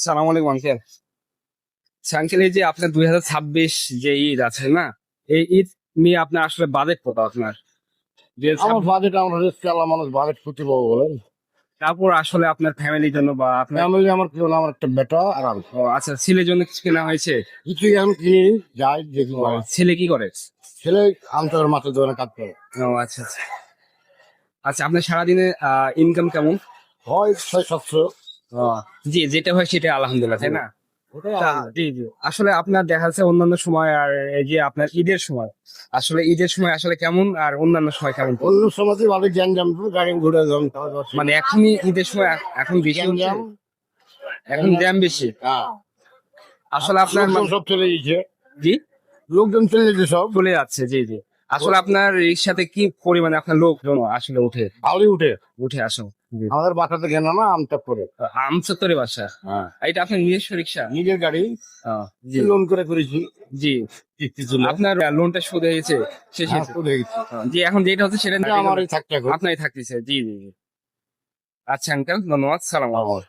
সালাম আলাইকুম uncle. Uncle, এই যে আপনার 2026 যে ঈদ আছে না, এই ঈদ নিয়ে আপনার আসলে বাজেট কত আপনার? আমার 2026 বাজেট, আমরা রিক্সাওয়ালা মানুষ, বাজেট করতে পারবো বলেন? তারপর আসলে আপনার ফ্যামিলির জন্য বা আপনার ফ্যামিলি আমার কি হলো, আমার একটা বেটা আর আমি। ও আচ্ছা, ছেলের জন্য কিছু কেনা হয়েছে? কিছুই এখন কিনি, যাই দেখি ও, ছেলে কি করে? ছেলে আমতর মাছের দোকানে কাজ করে। ও আচ্ছা আচ্ছা। আচ্ছা, আপনার সারাদিনে ইনকাম কেমন? হয় 600-700। ও, জি, যেটা হয় সেটা আলহামদুলিল্লাহ, তাই না? ওটাই তা, আমার। জি জি, আসলে আপনার দেখা যাচ্ছে অন্যান্য সময় আর এই যে আপনার ঈদের সময়, আসলে ঈদের সময় আসলে কেমন আর অন্যান্য সময় কেমন? অন্য সময় ভালো গ্যাঞ্জাম, গাড়ি ঘুরে যাম। মানে এখনই ঈদের সময় এখন বেশি হচ্ছে, গ্যাঞ্জাম। এখন জ্যাম বেশি। হ্যাঁ, আসলে আপনার লোকজন সব চলে গেছে, জি, লোকজন চলে গেছে সব। চলে যাচ্ছে, জি জি। আসলে আপনার রিক্সাতে কি পরিমাণে আপনার লোকজন আসলে উঠে আলি উঠে উঠে আসো? জি। আমাদের বাসাতে কেন না আমটা করে। আমচত্বরে বাসা? হ্যাঁ, এটা আপনার নিজস্ব রিক্সা? নিজের গাড়ি, জি লোন করে করেছি। জি। কিস্তি তুলে। আপনার লোনটা শোধ হয়েছে, শেষ হ্যাঁ, হয়েছে? চলে গেছি। জি, এখন যেটা হচ্ছে সেটা আমারই থাকতে এখন। আপনারই থাকতেছে। জি জি জি। আচ্ছা আঙ্কেল, ধন্যবাদ, সালাম। আমার